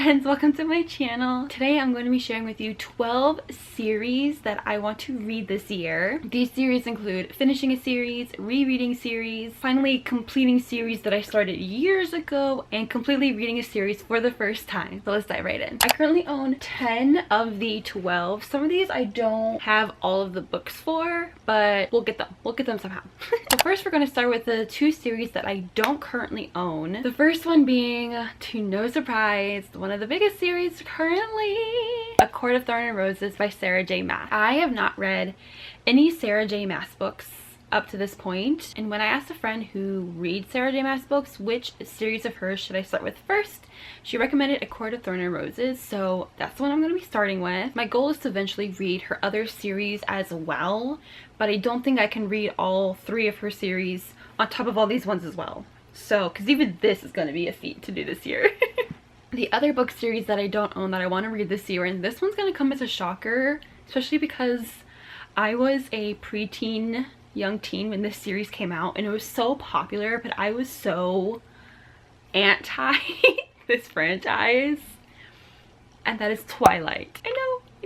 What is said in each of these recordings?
friends, welcome to my channel. Today I'm going to be sharing with you 12 series that I want to read this year. These series include finishing a series, rereading series, finally completing series that I started years ago, and completely reading a series for the first time. So let's dive right in. I currently own 10 of the 12. Some of these I don't have all of the books for, but we'll get them. We'll get them somehow. So first we're going to start with the two series that I don't currently own. The first one being, to no surprise, one of the biggest series currently, A Court of Thorn and Roses by Sarah J. Maas. I have not read any Sarah J. Maas books up to this point, and when I asked a friend who reads Sarah J. Maas books which series of hers should I start with first, she recommended A Court of Thorn and Roses, so that's the one I'm going to be starting with. My goal is to eventually read her other series as well, but I don't think I can read all 3 of her series on top of all these ones as well. So, because even this is going to be a feat to do this year. The other book series that I don't own that I want to read this year, and this one's going to come as a shocker, especially because I was a preteen, young teen when this series came out, and it was so popular, but I was so anti this franchise, and that is Twilight. I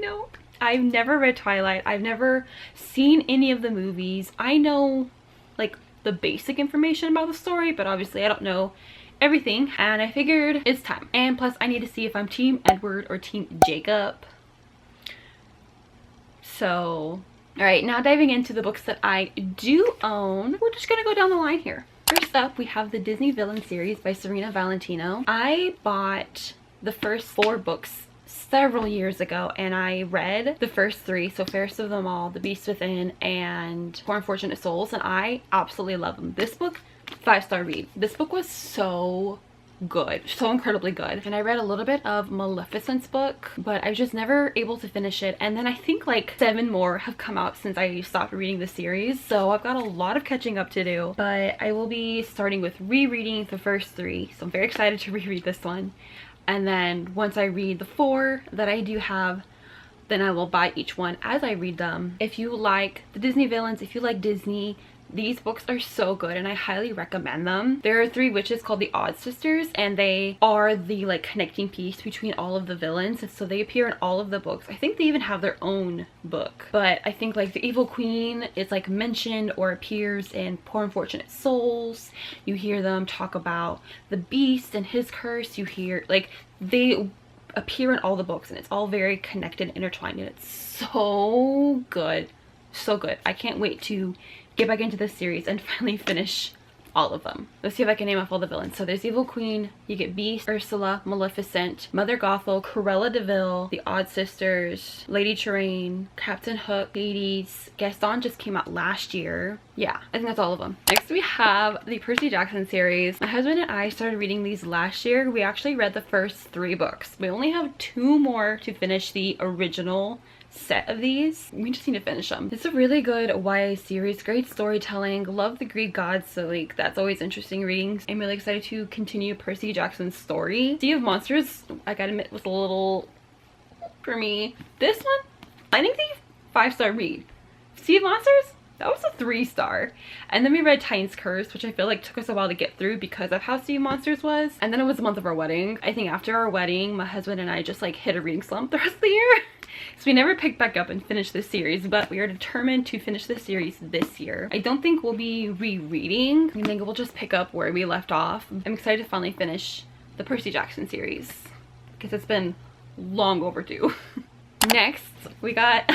know, I've never read Twilight. I've never seen any of the movies. I know, like, the basic information about the story, but obviously I don't know everything, and I figured it's time. And plus I need to see if I'm team Edward or team Jacob. So alright, now diving into the books that I do own, we're just gonna go down the line here. First up, we have the Disney Villain series by Serena Valentino. I bought the first 4 books several years ago, and I read the first 3, so Fairest of Them All, The Beast Within, and Poor Unfortunate Souls, and I absolutely love them. This book, 5-star read. This book was so good, so incredibly good. And I read a little bit of Maleficent's book, but I was just never able to finish it, and then I think like 7 more have come out since I stopped reading the series, so I've got a lot of catching up to do. But I will be starting with rereading the first 3, so I'm very excited to reread this one. And then once I read the 4 that I do have, then I will buy each one as I read them. If you like the Disney villains, if you like Disney, these books are so good and I highly recommend them. There are 3 witches called the Odd Sisters, and they are the like connecting piece between all of the villains, and so they appear in all of the books. I think they even have their own book, but I think like the Evil Queen is like mentioned or appears in Poor Unfortunate Souls. You hear them talk about the Beast and his curse. You hear like they appear in all the books, and it's all very connected, intertwined, and it's so good. So good. I can't wait to get back into this series and finally finish all of them. Let's see if I can name off all the villains. So there's Evil Queen, you get Beast, Ursula, Maleficent, Mother Gothel, Cruella de Vil, the Odd Sisters, Lady Tremaine, Captain Hook, Hades, Gaston just came out last year. Yeah, I think that's all of them. Next we have the Percy Jackson series. My husband and I started reading these last year. We actually read the first 3 books. We only have 2 more to finish the original set of these. We just need to finish them. It's a really good YA series, great storytelling, love the Greek gods, so like that's always interesting reading. I'm really excited to continue Percy Jackson's story. Sea of Monsters, I gotta admit, was a little for me. This one, I think the 5-star read. Sea of Monsters, that was a 3-star. And then we read Titan's Curse, which I feel like took us a while to get through because of how Sea of Monsters was. And then it was the month of our wedding. I think after our wedding, my husband and I just like hit a reading slump the rest of the year. So we never picked back up and finished this series, but we are determined to finish this series this year. I don't think we'll be rereading. I think we'll just pick up where we left off. I'm excited to finally finish the Percy Jackson series because it's been long overdue. Next, we got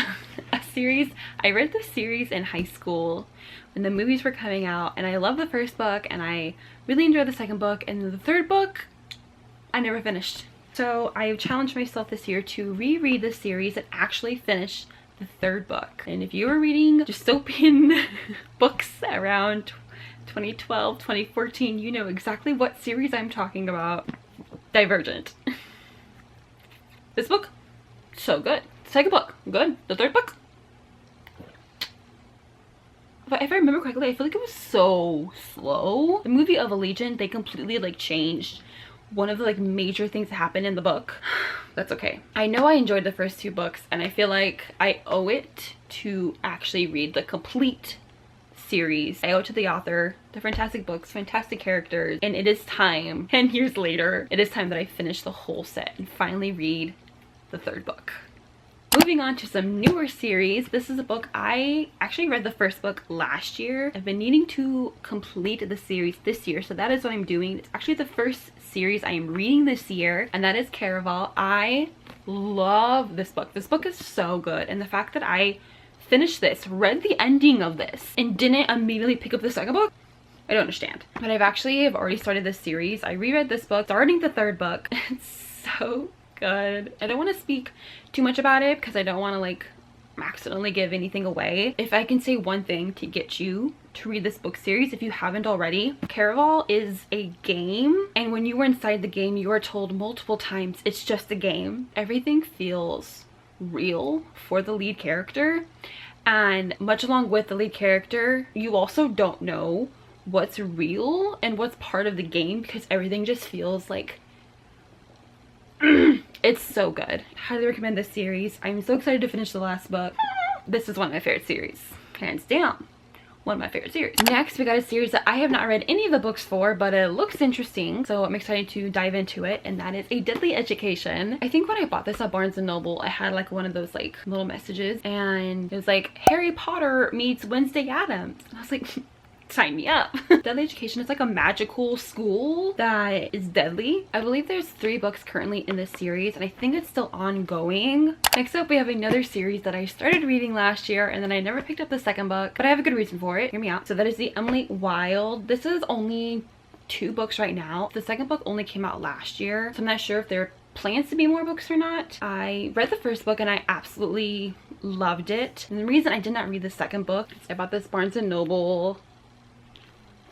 a series. I read this series in high school when the movies were coming out, and I loved the first book and I really enjoyed the second book, and the third book I never finished. So I challenged myself this year to reread the series and actually finish the 3rd book. And if you were reading dystopian books around 2012, 2014, you know exactly what series I'm talking about. Divergent. This book, so good. The 2nd book, good. The 3rd book, but if I remember correctly, I feel like it was so slow. The movie of Allegiant, they completely like changed one of the like major things that happened in the book. That's okay. I know I enjoyed the first 2 books, and I feel like I owe it to actually read the complete series. I owe it to the author. They're fantastic books, fantastic characters, and it is time, 10 years later, it is time that I finish the whole set and finally read the third book. Moving on to some newer series. This is a book I actually read the first book last year. I've been needing to complete the series this year, so that is what I'm doing. It's actually the first series I am reading this year, and that is Caraval. I love this book. This book is so good, and the fact that I finished this, read the ending of this, and didn't immediately pick up the second book, I don't understand. But I've already started this series. I reread this book, starting the third book. It's so good. I don't want to speak too much about it because I don't want to like accidentally give anything away. If I can say one thing to get you to read this book series, if you haven't already, Caraval is a game, and when you are inside the game, you are told multiple times it's just a game. Everything feels real for the lead character, and much along with the lead character, you also don't know what's real and what's part of the game because everything just feels like it's so good. Highly recommend this series. I'm so excited to finish the last book. This is one of my favorite series, hands down. One of my favorite series. Next, we got a series that I have not read any of the books for, but it looks interesting, so I'm excited to dive into it, and that is A Deadly Education. I think when I bought this at Barnes & Noble, I had like one of those like little messages, and it was like, Harry Potter meets Wednesday Addams. And I was like, sign me up. Deadly Education is like a magical school that is deadly. I believe there's 3 books currently in this series, and I think it's still ongoing. Next up, we have another series that I started reading last year, and then I never picked up the second book, but I have a good reason for it. Hear me out. So that is the Emily Wilde. This is only 2 books right now. The second book only came out last year, so I'm not sure if there are plans to be more books or not. I read the first book and I absolutely loved it. And the reason I did not read the second book is I bought this Barnes & Noble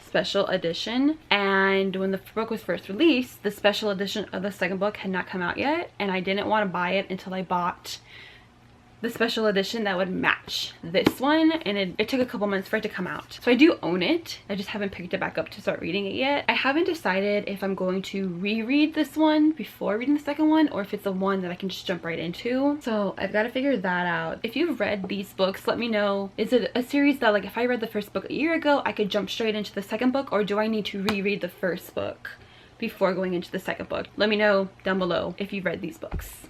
special edition, and when the book was first released, the special edition of the second book had not come out yet, and I didn't want to buy it until I bought the special edition that would match this one, and it took a couple months for it to come out. So I do own it. I just haven't picked it back up to start reading it yet. I haven't decided if I'm going to reread this one before reading the second one, or if it's the one that I can just jump right into. So I've got to figure that out. If you've read these books, let me know. Is it a series that like if I read the first book a year ago, I could jump straight into the second book, or do I need to reread the first book before going into the second book? Let me know down below if you've read these books.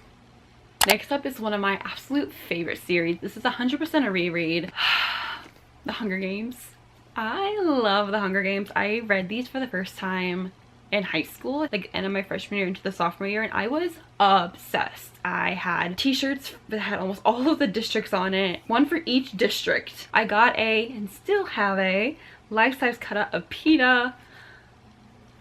Next up is one of my absolute favorite series. This is 100% a reread. The Hunger Games. I love The Hunger Games. I read these for the first time in high school, like end of my freshman year into the sophomore year, and I was obsessed. I had t-shirts that had almost all of the districts on it, one for each district. I got a, and still have a, life-size cutout of PETA.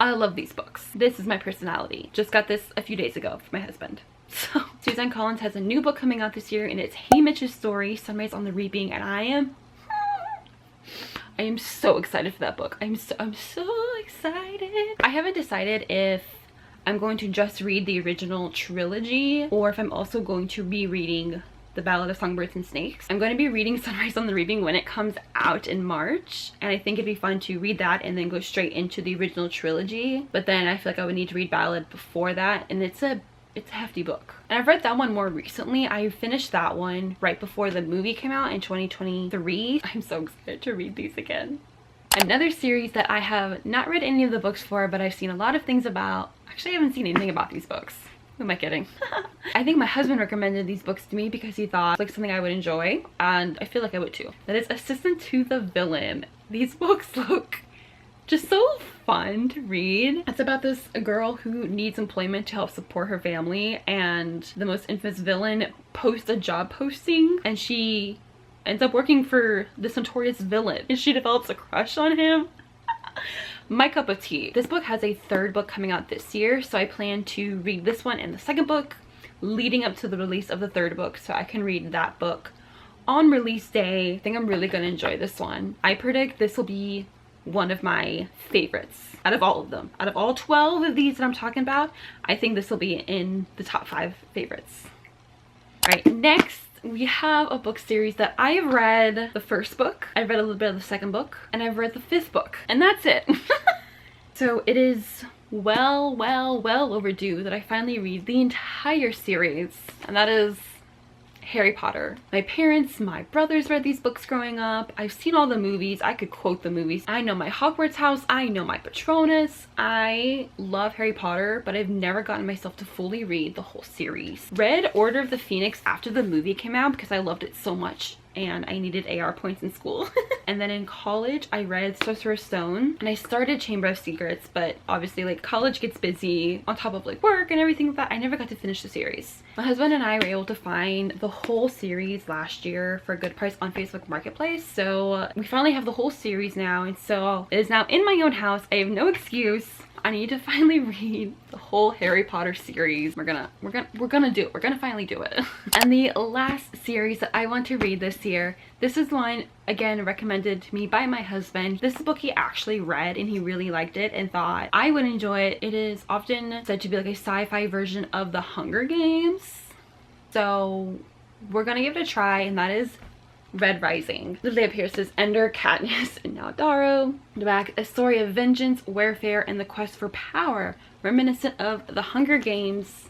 I love these books. This is my personality. Just got this a few days ago for my husband. So Suzanne Collins has a new book coming out this year, and it's Haymitch's story, Sunrise on the Reaping, and I am so excited for that book. I'm so excited. I haven't decided if I'm going to just read the original trilogy or if I'm also going to be reading The Ballad of Songbirds and Snakes. I'm going to be reading Sunrise on the Reaping when it comes out in March, and I think it'd be fun to read that and then go straight into the original trilogy. But then I feel like I would need to read Ballad before that, and it's a hefty book. And I've read that one more recently. I finished that one right before the movie came out in 2023. I'm so excited to read these again. Another series that I have not read any of the books for, but I've seen a lot of things about. Actually, I haven't seen anything about these books. Who am I kidding? I think my husband recommended these books to me because he thought it was like something I would enjoy, and I feel like I would too. That is Assistant to the Villain. These books look just so fun to read. It's about this girl who needs employment to help support her family, and the most infamous villain posts a job posting, and she ends up working for this notorious villain, and she develops a crush on him. My cup of tea. This book has a third book coming out this year, so I plan to read this one and the second book leading up to the release of the third book, so I can read that book on release day. I think I'm really gonna enjoy this one. I predict this will be one of my favorites out of all of them. Out of all 12 of these that I'm talking about, I think this will be in the top 5 favorites. All right, next we have a book series that I've read the first book, I've read a little bit of the second book, and I've read the 5th book, and that's it. So it is well overdue that I finally read the entire series, and that is Harry Potter. My parents, my brothers read these books growing up. I've seen all the movies. I could quote the movies. I know my Hogwarts house. I know my Patronus. I love Harry Potter, but I've never gotten myself to fully read the whole series. Read Order of the Phoenix after the movie came out because I loved it so much and I needed AR points in school. And then in college, I read Sorcerer's Stone and I started Chamber of Secrets, but obviously like college gets busy on top of like work and everything like that. I never got to finish the series. My husband and I were able to find the whole series last year for a good price on Facebook Marketplace. So we finally have the whole series now, and so it is now in my own house. I have no excuse. I need to finally read the whole Harry Potter series. We're gonna do it. We're gonna finally do it. And the last series that I want to read this year, this is one again recommended to me by my husband. This is a book he actually read and he really liked it and thought I would enjoy it. It is often said to be like a sci-fi version of The Hunger Games. So we're gonna give it a try, and that is Red Rising. Literally up here says Ender, Katniss, and now Darrow. The back, a story of vengeance, warfare, and the quest for power, reminiscent of The Hunger Games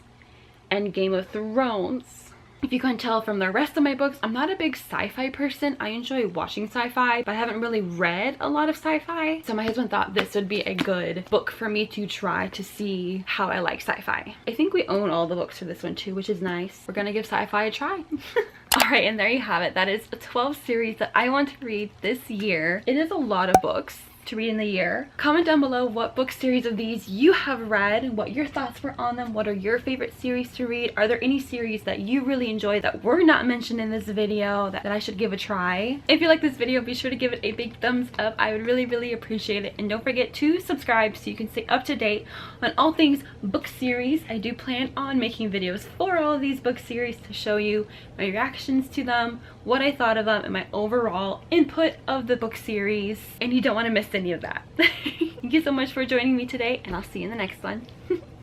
and Game of Thrones. If you can't tell from the rest of my books, I'm not a big sci-fi person. I enjoy watching sci-fi, but I haven't really read a lot of sci-fi. So my husband thought this would be a good book for me to try to see how I like sci-fi. I think we own all the books for this one too, which is nice. We're gonna give sci-fi a try. Alright, and there you have it. That is a 12 series that I want to read this year. It is a lot of books to read in the year. Comment down below what book series of these you have read and what your thoughts were on them. What are your favorite series to read? Are there any series that you really enjoy that were not mentioned in this video that I should give a try? If you like this video, be sure to give it a big thumbs up. I would really appreciate it. And don't forget to subscribe so you can stay up to date on all things book series. I do plan on making videos for all of these book series to show you my reactions to them, what I thought of them, and my overall input of the book series. And you don't want to miss any of that. Thank you so much for joining me today, and I'll see you in the next one.